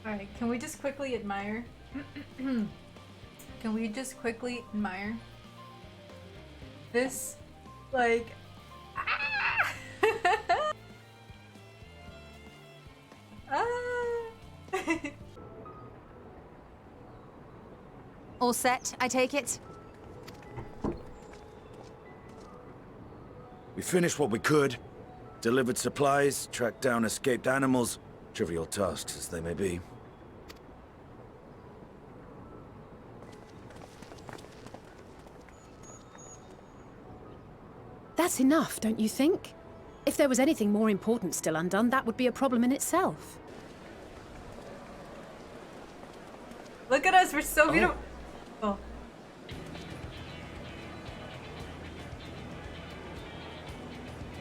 Alright, can we just quickly admire? Can we just quickly admire this? Like, ah! Ah! All set, I take it? We finished what we could. Delivered supplies, tracked down escaped animals. Trivial tasks as they may be. That's enough, don't you think? If there was anything more important still undone, that would be a problem in itself. Look at us, we're so beautiful. Oh.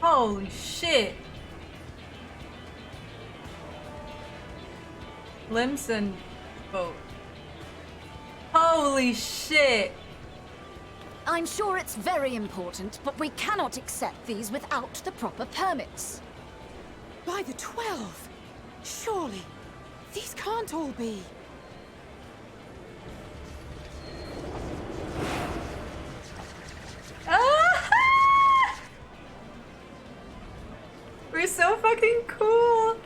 Holy shit. Limbs and boat. Holy shit. I'm sure it's very important, but we cannot accept these without the proper permits. By the 12! Surely, these can't all be. Ah! We're so fucking cool.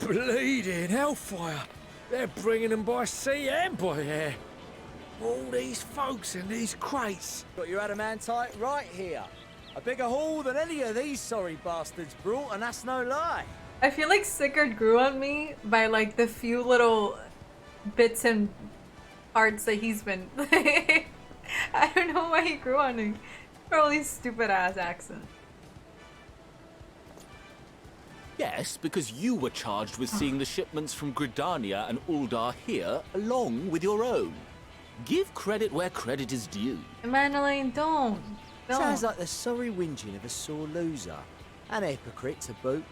Bleeding hellfire! They're bringing them by sea and by air. All these folks in these crates. Got your adamantite right here. A bigger haul than any of these sorry bastards brought, and that's no lie. I feel like Sickard grew on me by like the few little bits and parts that he's been. I don't know why he grew on me. Probably stupid ass accent. Yes, because you were charged with seeing the shipments from Gridania and Uldar here, along with your own. Give credit where credit is due. Emmanuel, don't. Sounds like the sorry whinging of a sore loser. An hypocrite to boot.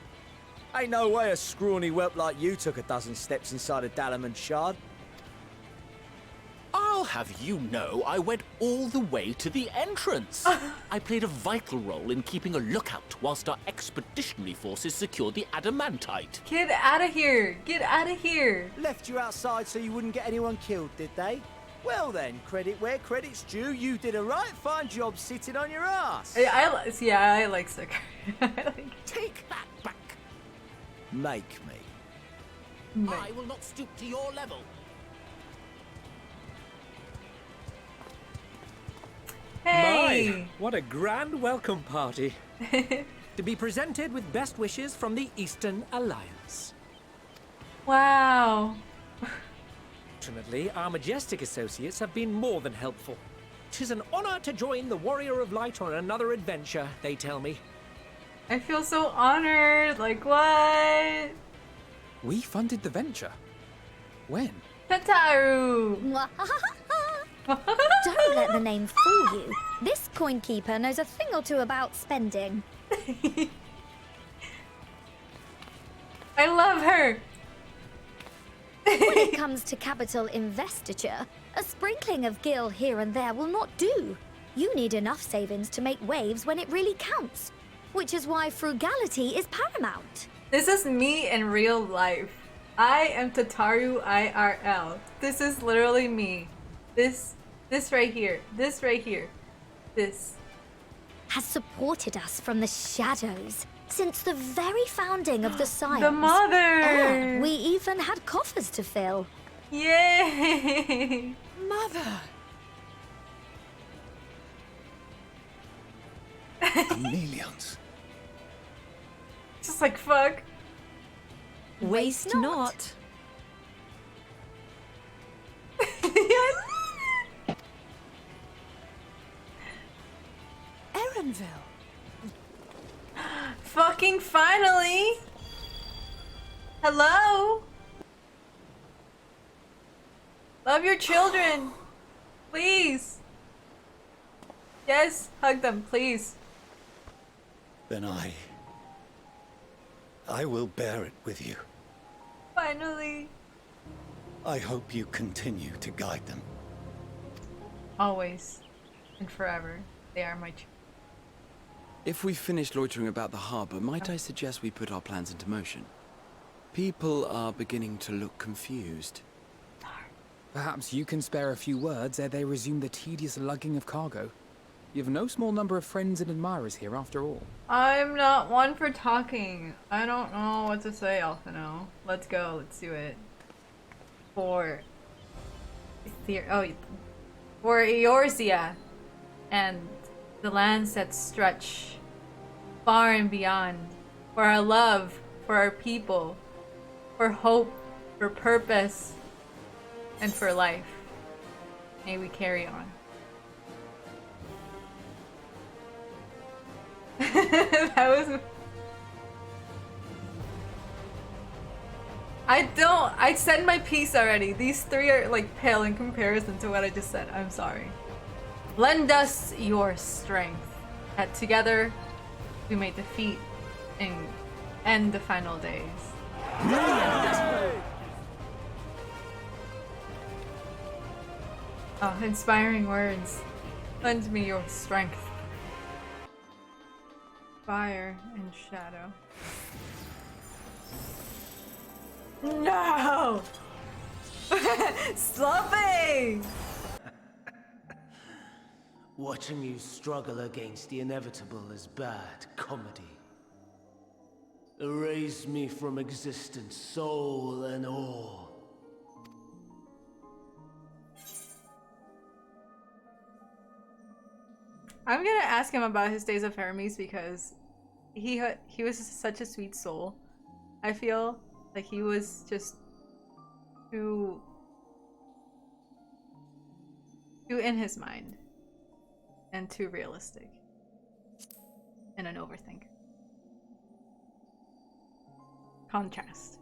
Ain't no way a scrawny whelp like you took a dozen steps inside a Dalamon shard. I'll have you know I went all the way to the entrance. I played a vital role in keeping a lookout whilst our expeditionary forces secured the adamantite. Get out of here! Get out of here! Left you outside so you wouldn't get anyone killed, did they? Well then, credit where credit's due. You did a right fine job sitting on your ass. I like Sickard. Take that back. Make me. I will not stoop to your level. Hey! My, what a grand welcome party. To be presented with best wishes from the Eastern Alliance. Wow. Fortunately, our majestic associates have been more than helpful. 'Tis an honor to join the Warrior of Light on another adventure, they tell me. I feel so honored. Like, what? We funded the venture. When? Pentaru! Don't let the name fool you. This coin keeper knows a thing or two about spending. I love her! When it comes to capital investiture, a sprinkling of gil here and there will not do. You need enough savings to make waves when it really counts, which is why frugality is paramount. This is me in real life. I am Tataru IRL. This is literally me. This right here. This right here. This. Has supported us from the shadows since the very founding of the Scions. The mother! And we even had coffers to fill. Yay! Mother! Chameleons. Just like, fuck. Waste not. I Erenville. Fucking finally! Hello? Love your children. Please. Yes, hug them, please. Then I will bear it with you. Finally. I hope you continue to guide them. Always and forever. They are my children. If we've finished loitering about the harbor, might I suggest we put our plans into motion? People are beginning to look confused. Perhaps you can spare a few words ere they resume the tedious lugging of cargo. You've no small number of friends and admirers here after all. I'm not one for talking. I don't know what to say, Alphino. Let's go. Let's do it. For Eorzea and the lands that stretch far and beyond. For our love, for our people, for hope, for purpose, and for life. May we carry on. That was... I said my piece already. These three are like pale in comparison to what I just said. I'm sorry. Lend us your strength, that together we may defeat and end the final days. Oh, inspiring words. Lend me your strength. Fire and shadow. No! Sloppy! Watching you struggle against the inevitable is bad comedy. Erase me from existence, soul and all. I'm gonna ask him about his days of Hermes because he was such a sweet soul. I feel like he was just too in his mind and too realistic and an overthinker. Contrast.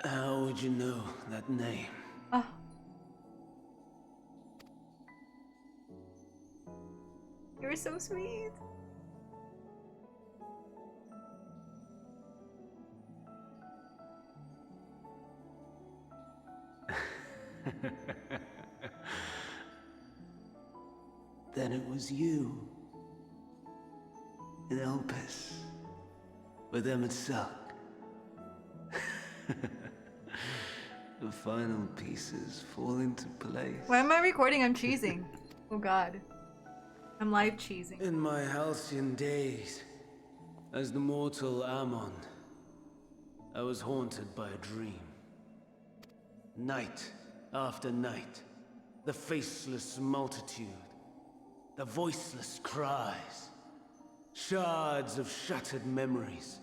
How would you know that name? Oh. You were so sweet. Then it was you. In Elpis. With Emmett Silk. The final pieces fall into place. Why am I recording? I'm cheesing. Oh god. I'm live cheesing. In my halcyon days, as the mortal Ammon, I was haunted by a dream. Night after night, the faceless multitude, the voiceless cries, shards of shattered memories.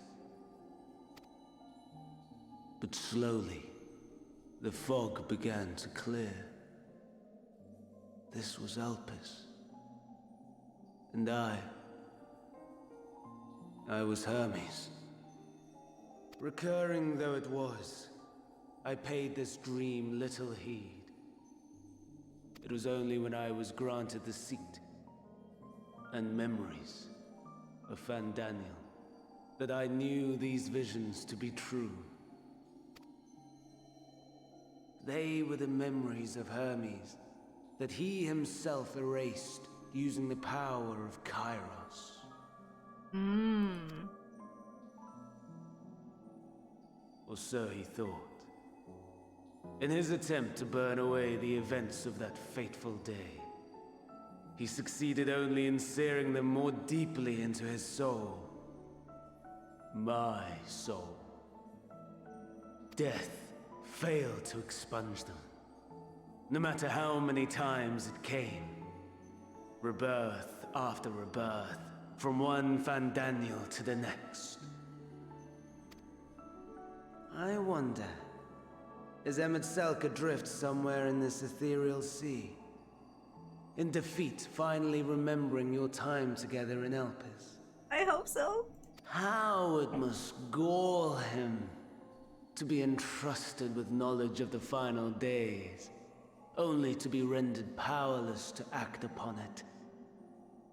But slowly, the fog began to clear. This was Elpis. And I was Hermes. Recurring though it was, I paid this dream little heed. It was only when I was granted the seat and memories of Fandaniel that I knew these visions to be true. They were the memories of Hermes that he himself erased using the power of Kairos. Or so he thought. In his attempt to burn away the events of that fateful day, he succeeded only in searing them more deeply into his soul. My soul. Death failed to expunge them, no matter how many times it came. Rebirth after rebirth, from one Fandaniel to the next. I wonder, is Emmett Selk adrift somewhere in this ethereal sea? In defeat, finally remembering your time together in Elpis? I hope so. How it must gall him to be entrusted with knowledge of the final days, only to be rendered powerless to act upon it.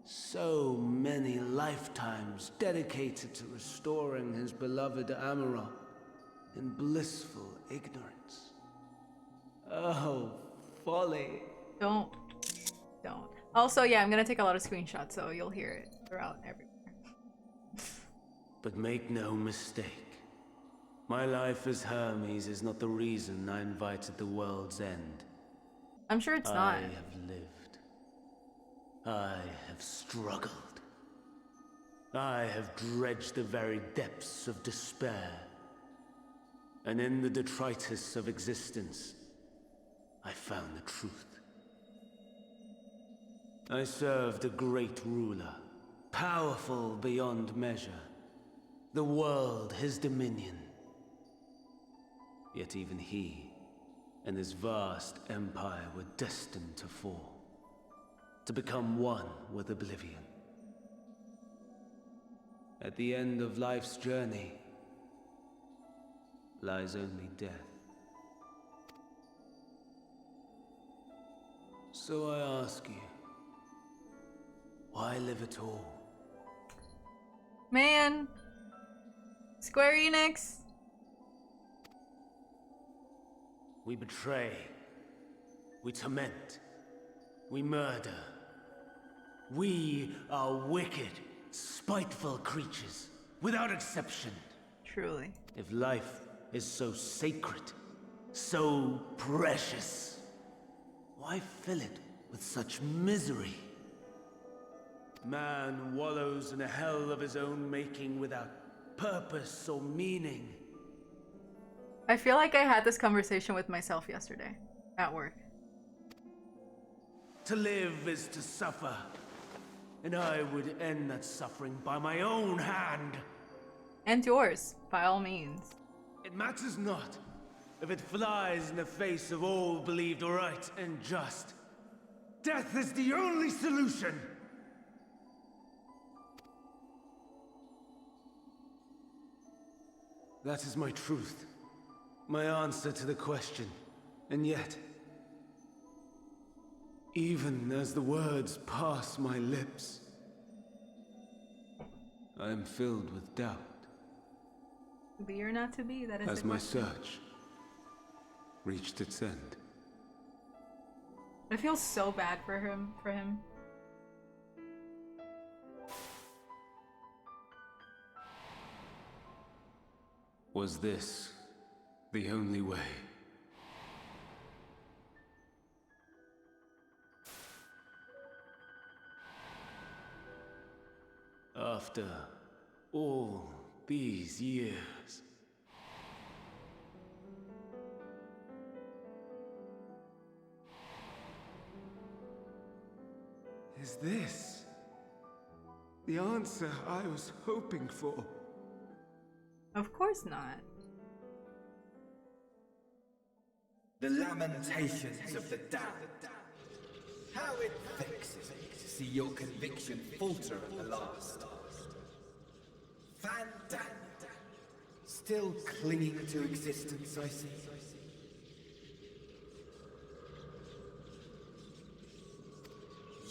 So many lifetimes dedicated to restoring his beloved Amarok in blissful ignorance. Oh, folly. Don't. Also, yeah, I'm gonna take a lot of screenshots, so you'll hear it throughout everywhere. But make no mistake, My life as Hermes is not the reason I invited the world's end. I'm sure it's I not. have lived. I have struggled. I have dredged the very depths of despair. And in the detritus of existence, I found the truth. I served a great ruler, powerful beyond measure. The world his dominion. Yet even he and his vast empire were destined to fall, to become one with oblivion. At the end of life's journey lies only death. So I ask you, why live at all? Man. Square Enix. We betray. We torment. We murder. We are wicked, spiteful creatures, without exception. Truly. If life is so sacred, so precious, why fill it with such misery? Man wallows in a hell of his own making without purpose or meaning. I feel like I had this conversation with myself yesterday at work. To live is to suffer, and I would end that suffering by my own hand. And yours, by all means. It matters not if it flies in the face of all believed right and just. Death is the only solution. That is my truth, my answer to the question. And yet, even as the words pass my lips, I am filled with doubt. To be or not to be, that is Has the my question. search reached its end? I feel so bad for him. Was this the only way? After all these years, is this the answer I was hoping for? Of course not. The lamentations of the damned. How it vexes me to see your conviction falter at the last. Van Daniel, still clinging to existence, I see.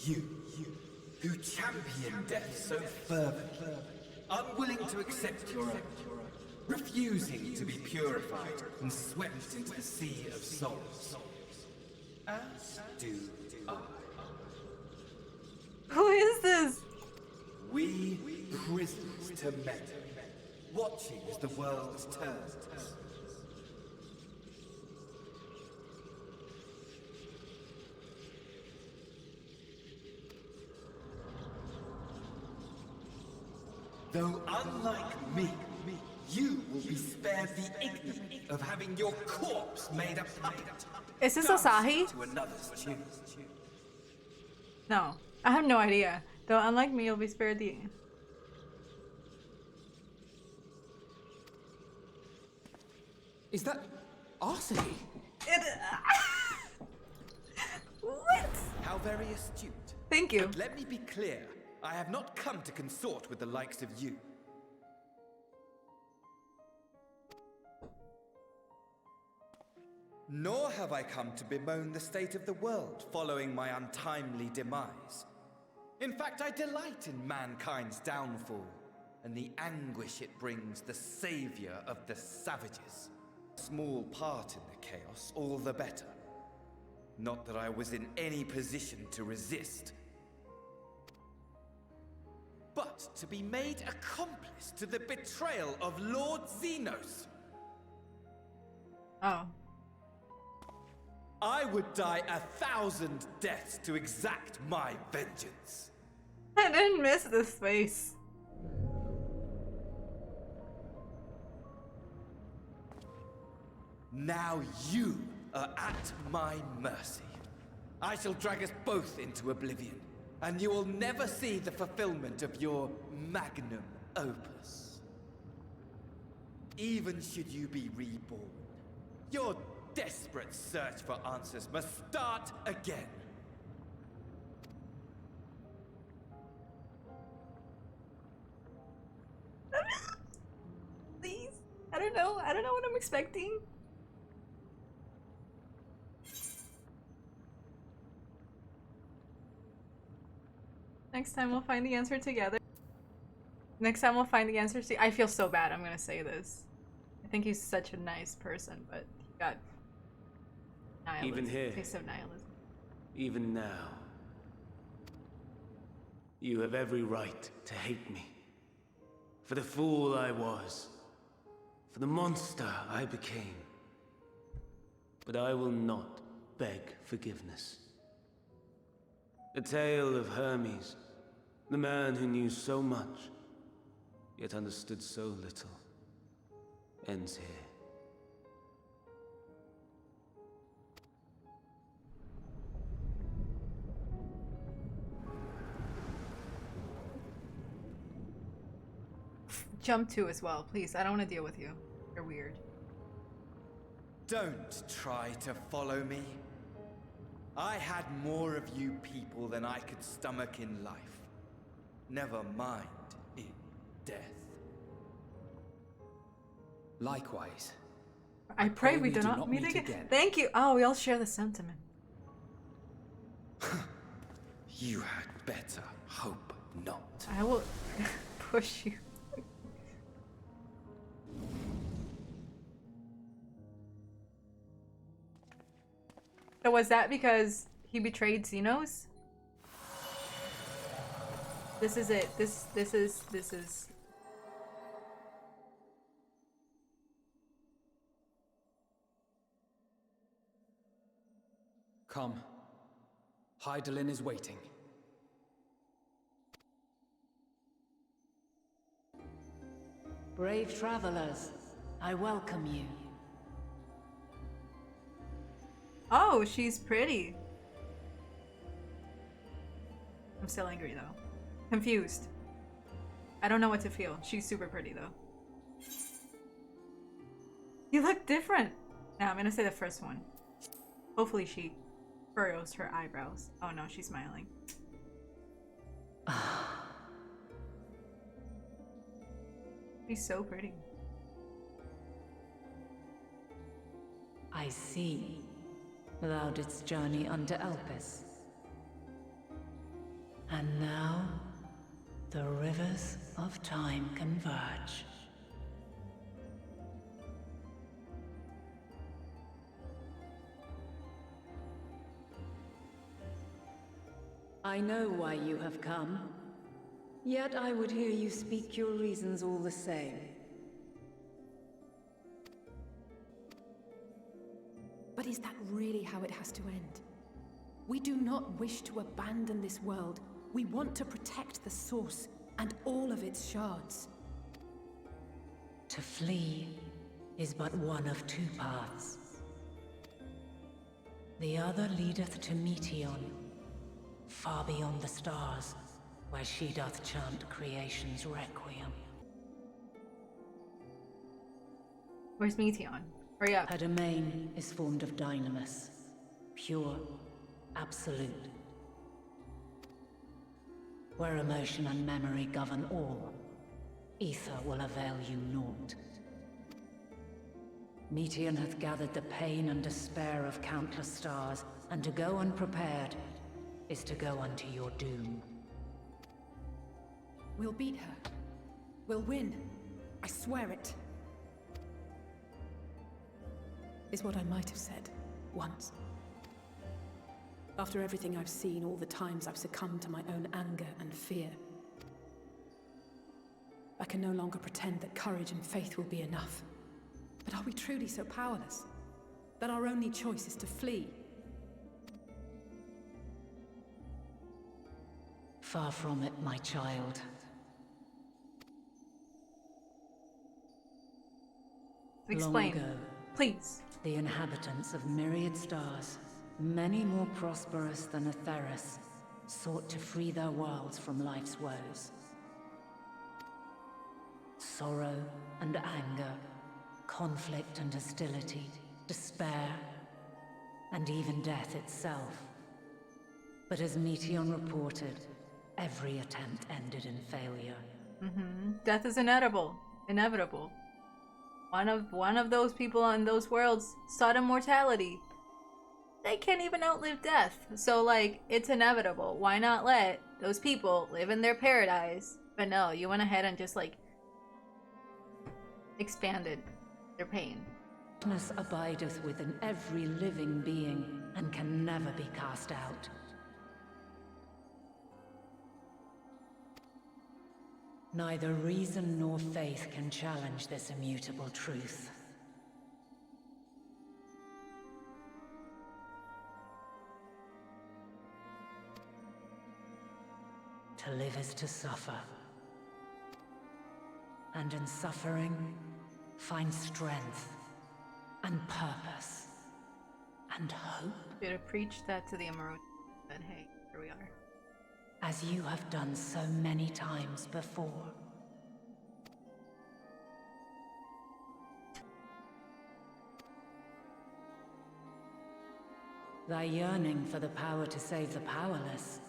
You, who champion death so fervently, unwilling to accept your own, refusing to be purified and swept into the sea of souls. As do I. Who is this? We prisoners to men, watching as the world turns. Though unlike me, you will be spared the ignominy of having your corpse made a puppet. Is this danced Asahi? to another's tune. No. I have no idea. Though unlike me, you'll be spared the... Is that Asahi? What? How very astute. Thank you. But let me be clear. I have not come to consort with the likes of you. Nor have I come to bemoan the state of the world following my untimely demise. In fact, I delight in mankind's downfall and the anguish it brings the savior of the savages. Small part in the chaos, all the better. Not that I was in any position to resist. But to be made accomplice to the betrayal of Lord Xenos, Oh. I would die 1,000 deaths to exact my vengeance. I didn't miss this face. Now you are at my mercy. I shall drag us both into oblivion, and you will never see the fulfillment of your magnum opus. Even should you be reborn, your desperate search for answers must start again. Please. I don't know what I'm expecting. Next time we'll find the answer together. Next time we'll find the answer to— I feel so bad I'm gonna say this. I think he's such a nice person, but he got nihilism. Even here. Taste of nihilism. Even now, you have every right to hate me. For the fool I was. For the monster I became. But I will not beg forgiveness. The tale of Hermes, the man who knew so much, yet understood so little, ends here. Jump 2 as well, please. I don't want to deal with you. You're weird. Don't try to follow me. I had more of you people than I could stomach in life. Never mind in death. Likewise. I pray we do not meet again. Thank you. Oh, we all share the sentiment. You had better hope not. I will push you. So was that because he betrayed Xenos? This is it. This is. Come. Hydaelyn is waiting. Brave travelers, I welcome you. Oh, she's pretty. I'm still angry though. Confused. I don't know what to feel. She's super pretty though. You look different. Now I'm gonna say the first one. Hopefully she furrows her eyebrows. Oh no, she's smiling. She's so pretty. I see. Thou didst journey unto Elpis. And now, the rivers of time converge. I know why you have come. Yet I would hear you speak your reasons all the same. But is that really how it has to end? We do not wish to abandon this world. We want to protect the source and all of its shards. To flee is but one of two paths. The other leadeth to Meteon, far beyond the stars, where she doth chant creation's requiem. Where's Meteon? Hurry up. Her domain is formed of dynamis, pure, absolute. Where emotion and memory govern all, ether will avail you naught. Meteon hath gathered the pain and despair of countless stars, and to go unprepared is to go unto your doom. We'll beat her. We'll win. I swear it. Is what I might have said, once. After everything I've seen, all the times I've succumbed to my own anger and fear. I can no longer pretend that courage and faith will be enough. But are we truly so powerless? that our only choice is to flee. Far from it, my child. Explain, Long ago, please. the inhabitants of myriad stars, many more prosperous than Atheris, sought to free their worlds from life's woes. Sorrow and anger, conflict and hostility, despair, and even death itself. But as Meteon reported, every attempt ended in failure. Death is inevitable. Inevitable. One of those people on those worlds sought immortality. They can't even outlive death. So like, it's inevitable. Why not let those people live in their paradise? But no, you went ahead and just like expanded their pain. Darkness abideth within every living being and can never be cast out. Neither reason nor faith can challenge this immutable truth. To live is to suffer. And in suffering, find strength and purpose and hope. Should have preached that to the Emerald, but hey, here we are. As you have done so many times before. Thy yearning for the power to save the powerless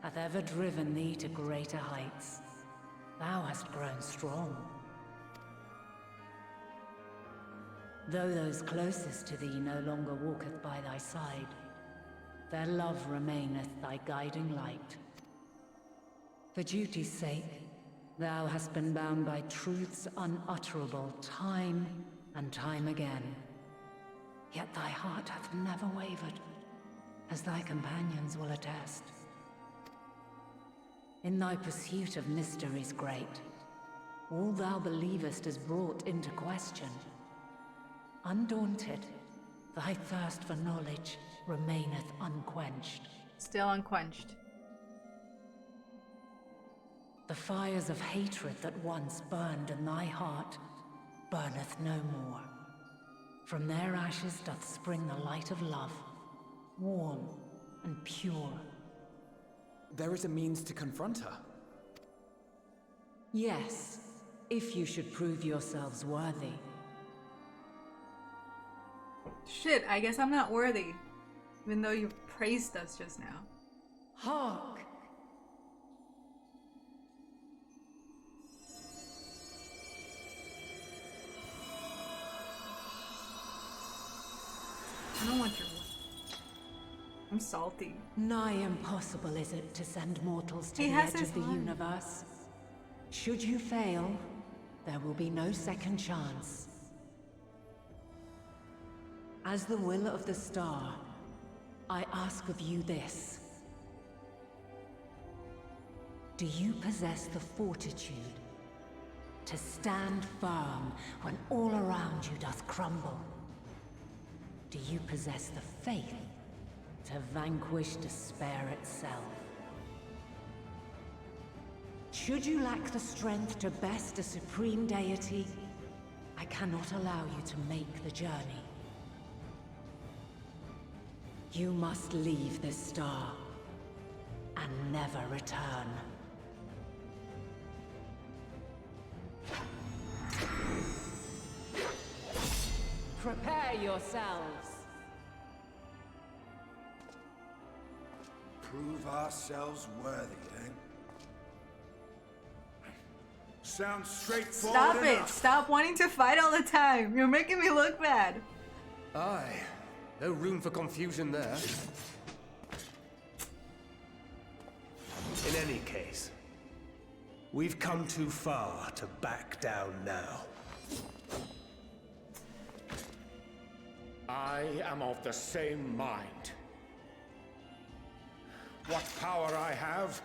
hath ever driven thee to greater heights. Thou hast grown strong. Though those closest to thee no longer walketh by thy side, their love remaineth thy guiding light. For duty's sake, thou hast been bound by truths unutterable time and time again. Yet thy heart hath never wavered, as thy companions will attest. In thy pursuit of mysteries great, all thou believest is brought into question. Undaunted, thy thirst for knowledge remaineth unquenched. Still unquenched. The fires of hatred that once burned in thy heart burneth no more. From their ashes doth spring the light of love, warm and pure. There is a means to confront her. Yes, if you should prove yourselves worthy. Shit, I guess I'm not worthy. Even though you praised us just now. Hark! I don't want your... I'm salty. Nigh impossible is it to send mortals to He the has edge his of the line. universe. Should you fail, there will be no second chance. As the will of the star, I ask of you this. Do you possess the fortitude to stand firm when all around you doth crumble? Do you possess the faith to vanquish despair itself? Should you lack the strength to best a supreme deity, I cannot allow you to make the journey. You must leave this star and never return. Prepare yourselves. Prove ourselves worthy, eh? Sounds straightforward Stop it! enough. Stop wanting to fight all the time. You're making me look bad. Aye. No room for confusion there. In any case, we've come too far to back down now. I am of the same mind. What power I have,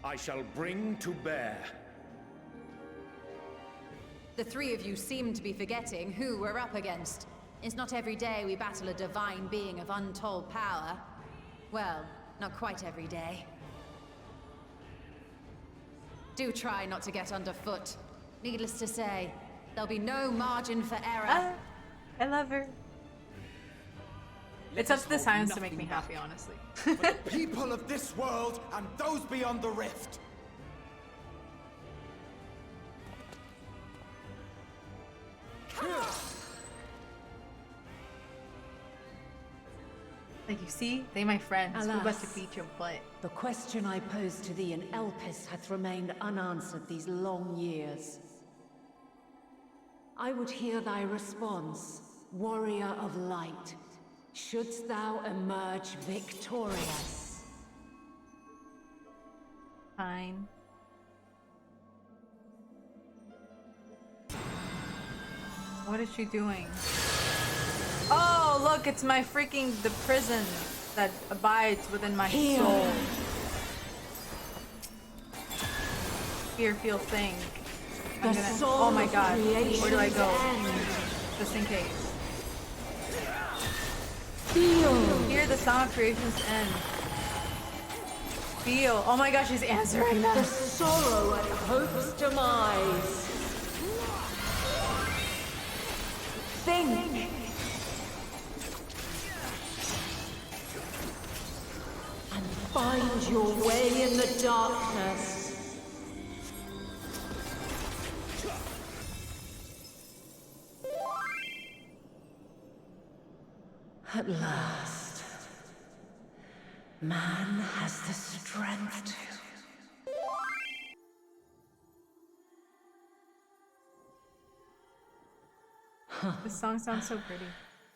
I shall bring to bear. The three of you seem to be forgetting who we're up against. It's not every day we battle a divine being of untold power. Well, not quite every day. Do try not to get underfoot. Needless to say, there'll be no margin for error. I love her. It's up to the science to make me happy, honestly. For the people of this world and those beyond the rift. Like, you see? They my friends. Who best to beat your butt? The question I posed to thee in Elpis hath remained unanswered these long years. I would hear thy response, warrior of light. Shouldst thou emerge victorious? Fine. What is she doing? Oh, look, it's my freaking, the prison that abides within my soul. Fear thing. I'm gonna, oh my god, where do I go? Just in case. Hear the song of creation's end. Feel. Oh my gosh, she's answering them. The sorrow at hope's demise. Think. And find your way in the darkness. At last, man has the strength to... This song sounds so pretty.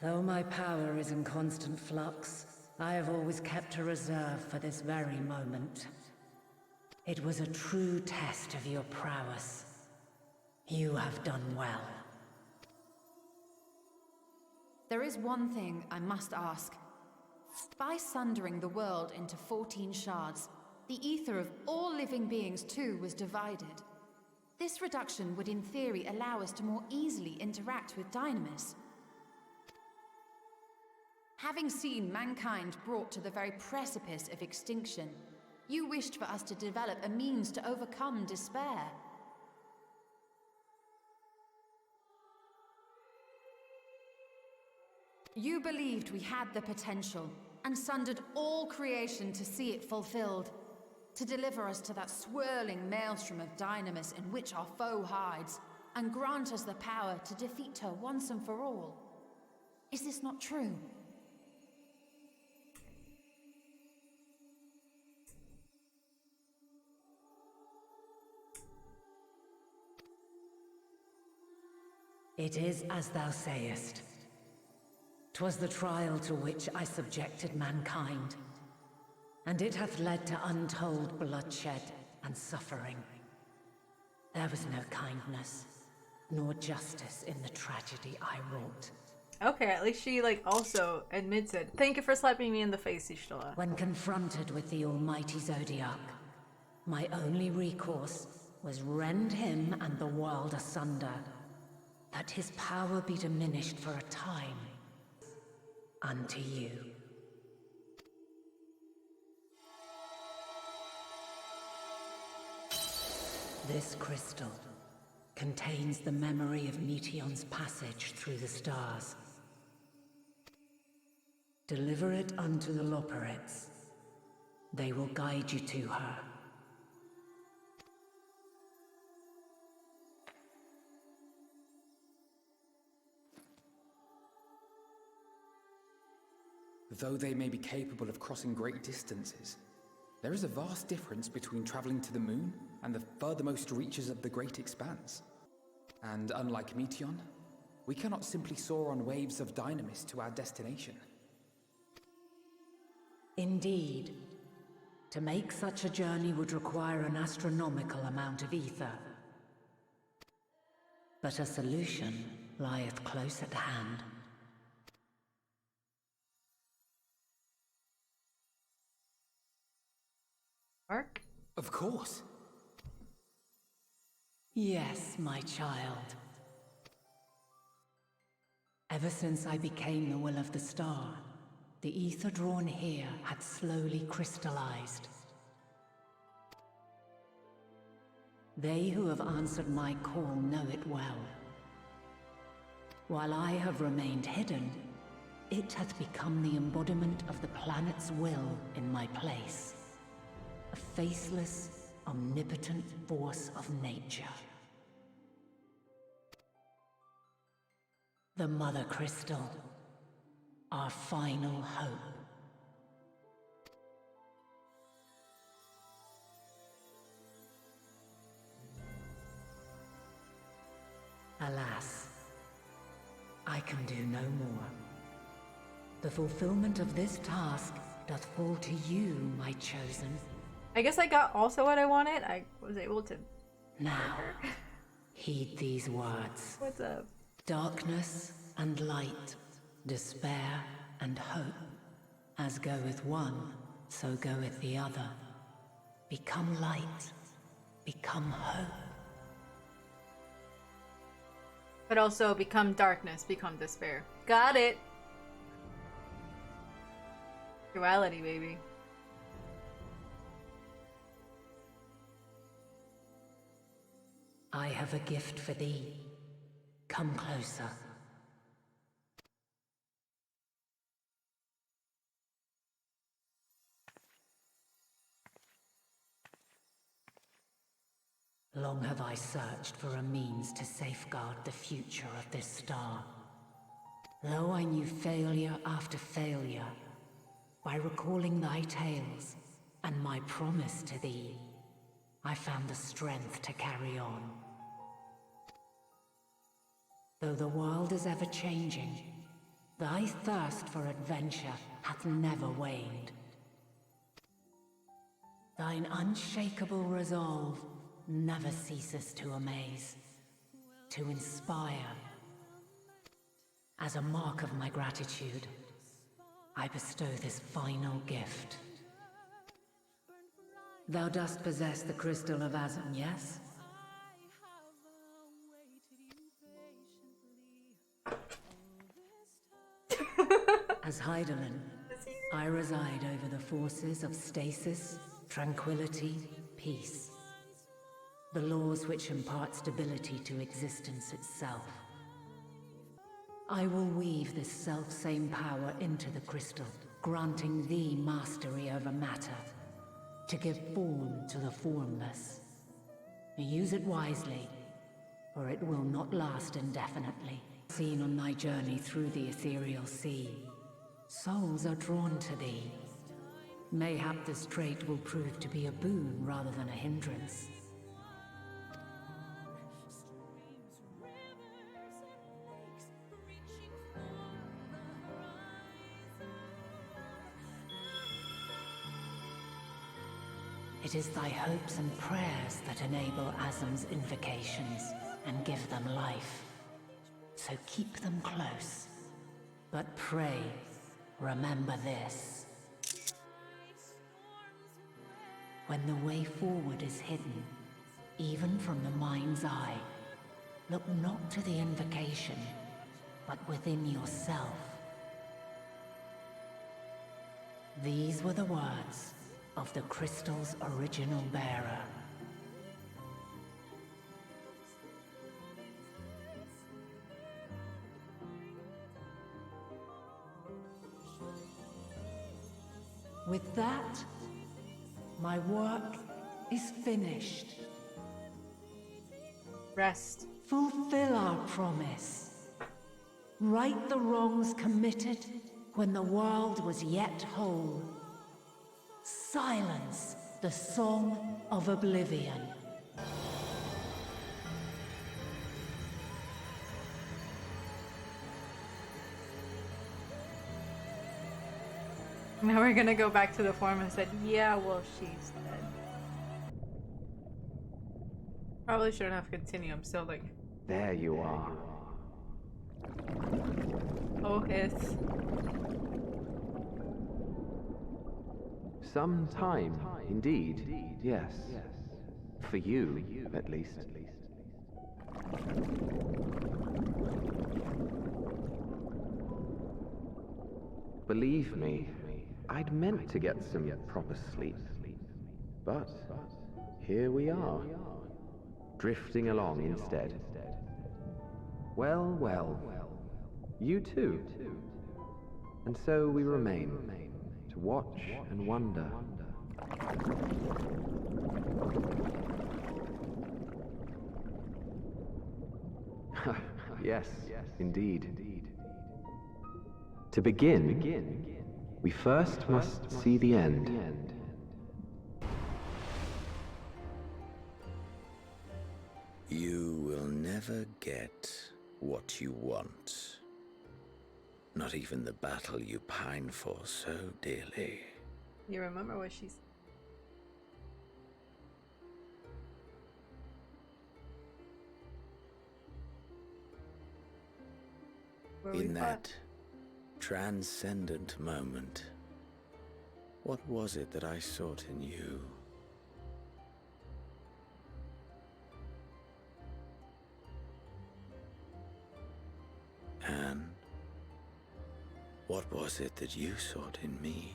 Though my power is in constant flux, I have always kept a reserve for this very moment. It was a true test of your prowess. You have done well. There is one thing I must ask. By sundering the world into 14 shards, the ether of all living beings too was divided. This reduction would in theory allow us to more easily interact with Dynamis. Having seen mankind brought to the very precipice of extinction, you wished for us to develop a means to overcome despair. You believed we had the potential, and sundered all creation to see it fulfilled, to deliver us to that swirling maelstrom of Dynamis in which our foe hides, and grant us the power to defeat her once and for all. Is this not true? It is as thou sayest. 'Twas the trial to which I subjected mankind, and it hath led to untold bloodshed and suffering. There was no kindness, nor justice in the tragedy I wrought. Okay, at least she, like, also admits it. Thank you for slapping me in the face, Ishtola. When confronted with the almighty Zodiac, my only recourse was rend him and the world asunder, that his power be diminished for a time. Unto you. This crystal contains the memory of Meteion's passage through the stars. Deliver it unto the Loporrits. They will guide you to her. Though they may be capable of crossing great distances, there is a vast difference between traveling to the moon and the furthermost reaches of the great expanse. And unlike Meteion, we cannot simply soar on waves of Dynamis to our destination. Indeed. To make such a journey would require an astronomical amount of ether. But a solution lieth close at hand. Mark? Of course. Yes, my child. Ever since I became the will of the star, the ether drawn here had slowly crystallized. They who have answered my call know it well. While I have remained hidden, it hath become the embodiment of the planet's will in my place. A faceless, omnipotent force of nature. The Mother Crystal, our final hope. Alas, I can do no more. The fulfillment of this task doth fall to you, my chosen. I guess I got also what I wanted. I was able to. Now, heed these words. What's up? Darkness and light, despair and hope. As goeth one, so goeth the other. Become light, become hope. But also become darkness, become despair. Got it. Duality, baby. I have a gift for thee. Come closer. Long have I searched for a means to safeguard the future of this star. Though I knew failure after failure, by recalling thy tales and my promise to thee, I found the strength to carry on. Though the world is ever changing, thy thirst for adventure hath never waned. Thine unshakable resolve never ceases to amaze, to inspire. As a mark of my gratitude, I bestow this final gift. Thou dost possess the Crystal of Azum, yes? As Heidelin, I reside over the forces of stasis, tranquility, peace. The laws which impart stability to existence itself. I will weave this self-same power into the crystal, granting thee mastery over matter, to give form to the formless. Use it wisely, or it will not last indefinitely. Seen on thy journey through the ethereal sea, souls are drawn to thee. Mayhap this trait will prove to be a boon rather than a hindrance. It is thy hopes and prayers that enable Azum's invocations and give them life. So keep them close. But pray, remember this. When the way forward is hidden, even from the mind's eye, look not to the invocation, but within yourself. These were the words of the crystal's original bearer. With that, my work is finished. Rest. Fulfill our promise. Right the wrongs committed when the world was yet whole. Silence the song of oblivion. Now we're gonna go back to the form and said, yeah, well, she's dead. Probably shouldn't have continued. I'm still like... There you are. Oh, hiss. Some time, indeed, yes. For you, at least. Believe me, I'd meant to get some proper sleep. But here we are, drifting along instead. Well, well, you too. And so we remain, to watch and wonder. Yes, indeed. To begin, we first must see the end. You will never get what you want. Not even the battle you pine for so dearly. You remember what she's... In that transcendent moment, what was it that I sought in you? And what was it that you sought in me?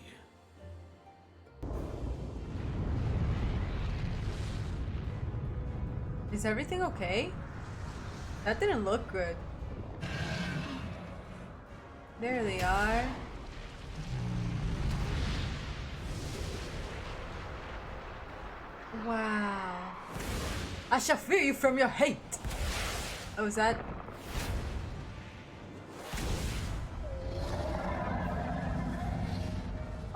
Is everything okay? That didn't look good. There they are. Wow. I shall free you from your hate. Oh, is that?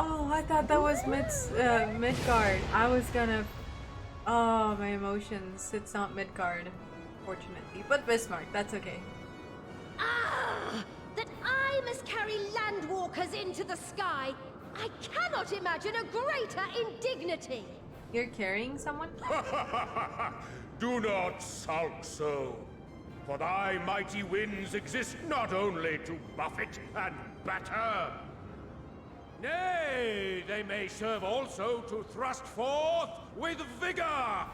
Oh, I thought that was Midgard. I was gonna... Oh, my emotions. It's not Midgard, fortunately. But Bismarck, that's okay. Ah! That I must carry landwalkers into the sky! I cannot imagine a greater indignity! You're carrying someone? Do not sulk so, for thy mighty winds exist not only to buffet and batter. Nay, they may serve also to thrust forth with vigor.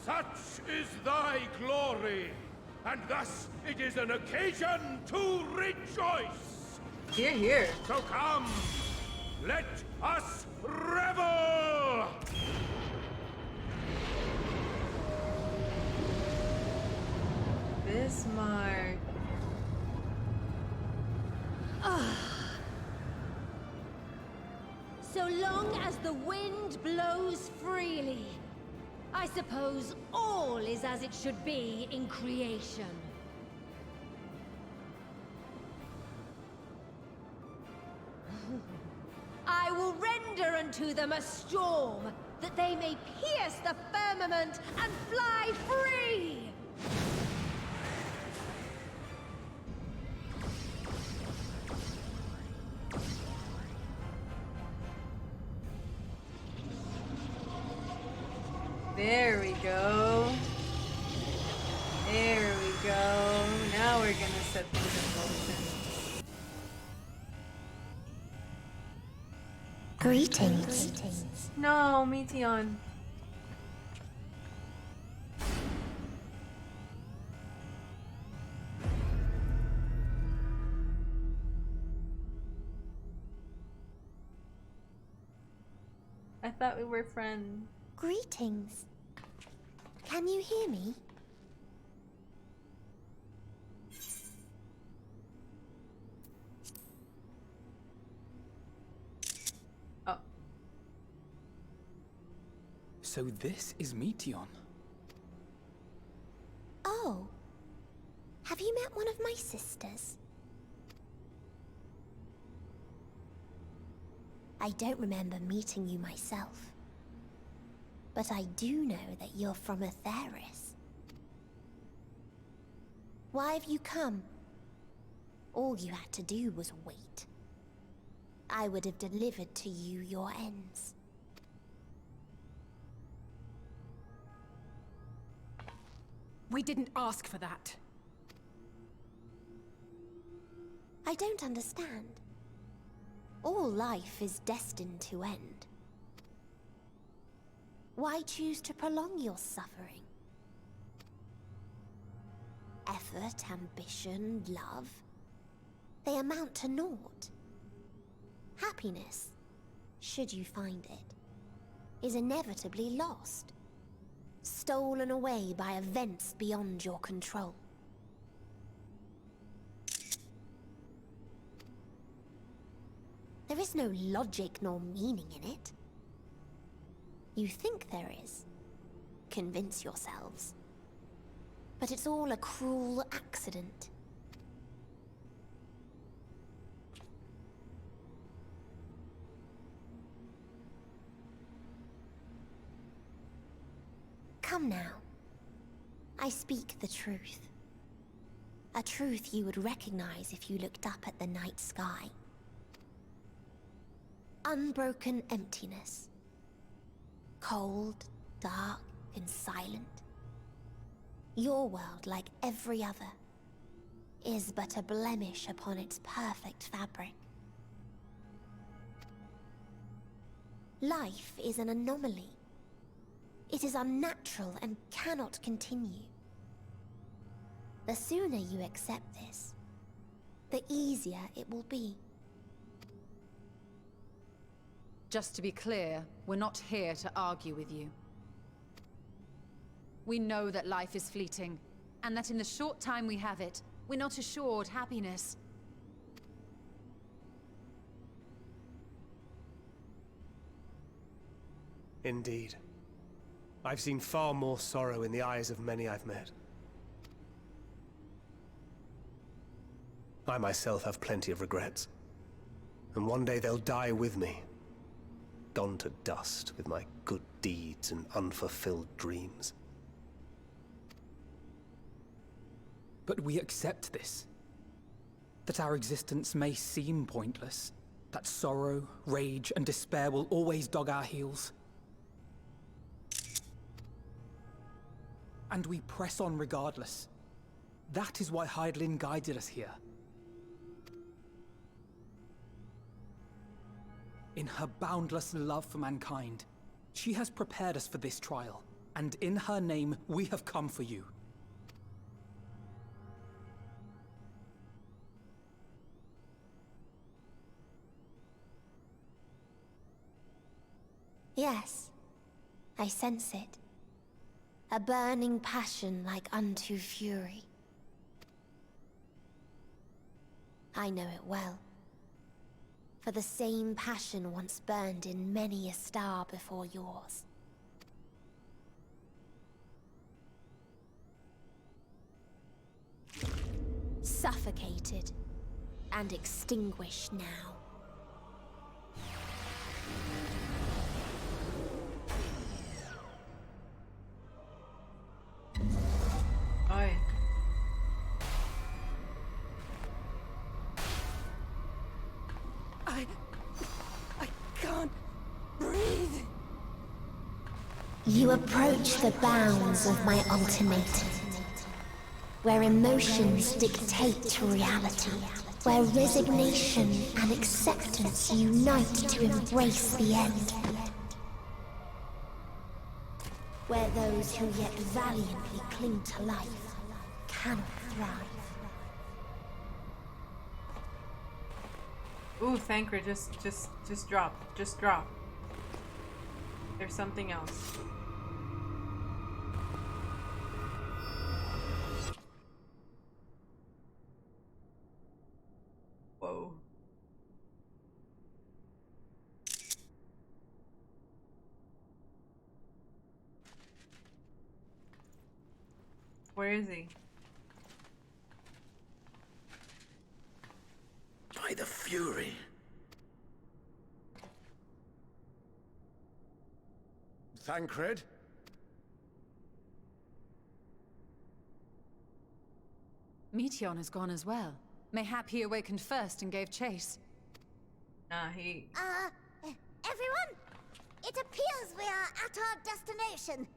Such is thy glory, and thus it is an occasion to rejoice. Hear, hear. So come, let us revel! Bismarck. So long as the wind blows freely, I suppose all is as it should be in creation. I will render unto them a storm, that they may pierce the firmament and fly free! There we go. There we go. Now we're gonna set things in motion. Greetings. No, Meteon. I thought we were friends. Greetings. Can you hear me? Oh. So this is Meteon. Oh. Have you met one of my sisters? I don't remember meeting you myself. But I do know that you're from Atheris. Why have you come? All you had to do was wait. I would have delivered to you your ends. We didn't ask for that. I don't understand. All life is destined to end. Why choose to prolong your suffering? Effort, ambition, love, they amount to naught. happiness, should you find it, is inevitably lost, stolen away by events beyond your control. There is no logic nor meaning in it. You think there is. Convince yourselves. But it's all a cruel accident. Come now. I speak the truth. A truth you would recognize if you looked up at the night sky. Unbroken emptiness. Cold, dark, and silent. Your world, like every other, is but a blemish upon its perfect fabric. Life is an anomaly. It is unnatural and cannot continue. The sooner you accept this, the easier it will be. Just to be clear, we're not here to argue with you. We know that life is fleeting, and that in the short time we have it, we're not assured happiness. Indeed. I've seen far more sorrow in the eyes of many I've met. I myself have plenty of regrets. And one day they'll die with me. Gone to dust with my good deeds and unfulfilled dreams. But we accept this. That our existence may seem pointless. That sorrow, rage, and despair will always dog our heels. And we press on regardless. That is why Hydaelyn guided us here. In her boundless love for mankind, she has prepared us for this trial, and in her name, we have come for you. Yes, I sense it. A burning passion like unto fury. I know it well. For the same passion once burned in many a star before yours. Suffocated and extinguished now. Oi. I can't breathe. You approach the bounds of my ultimatum, where emotions dictate reality, where resignation and acceptance unite to embrace the end, where those who yet valiantly cling to life cannot thrive. Ooh, Thancred, just drop. Just drop. There's something else. Whoa. Where is he? By the Fury. Thancred? Meteion has gone as well. Mayhap he awakened first and gave chase. Nah, he... Everyone? It appears we are at our destination.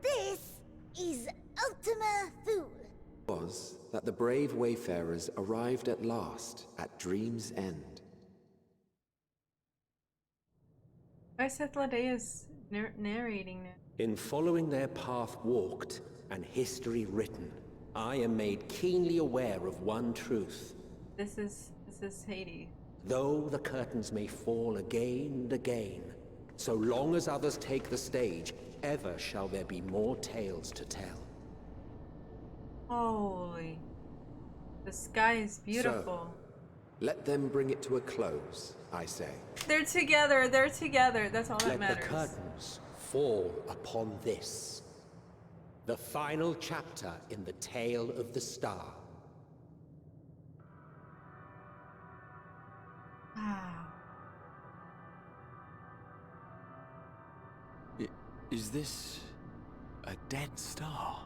This is Ultima Thule. Was that the brave wayfarers arrived at last at Dream's End. Why is Seth Ladea's narrating now? In following their path walked and history written, I am made keenly aware of one truth. This is Haiti. Though the curtains may fall again and again, so long as others take the stage, ever shall there be more tales to tell. Holy. The sky is beautiful. So, let them bring it to a close, I say. They're together, that's all that matters. Let the curtains fall upon this. The final chapter in the tale of the star. Is this a dead star?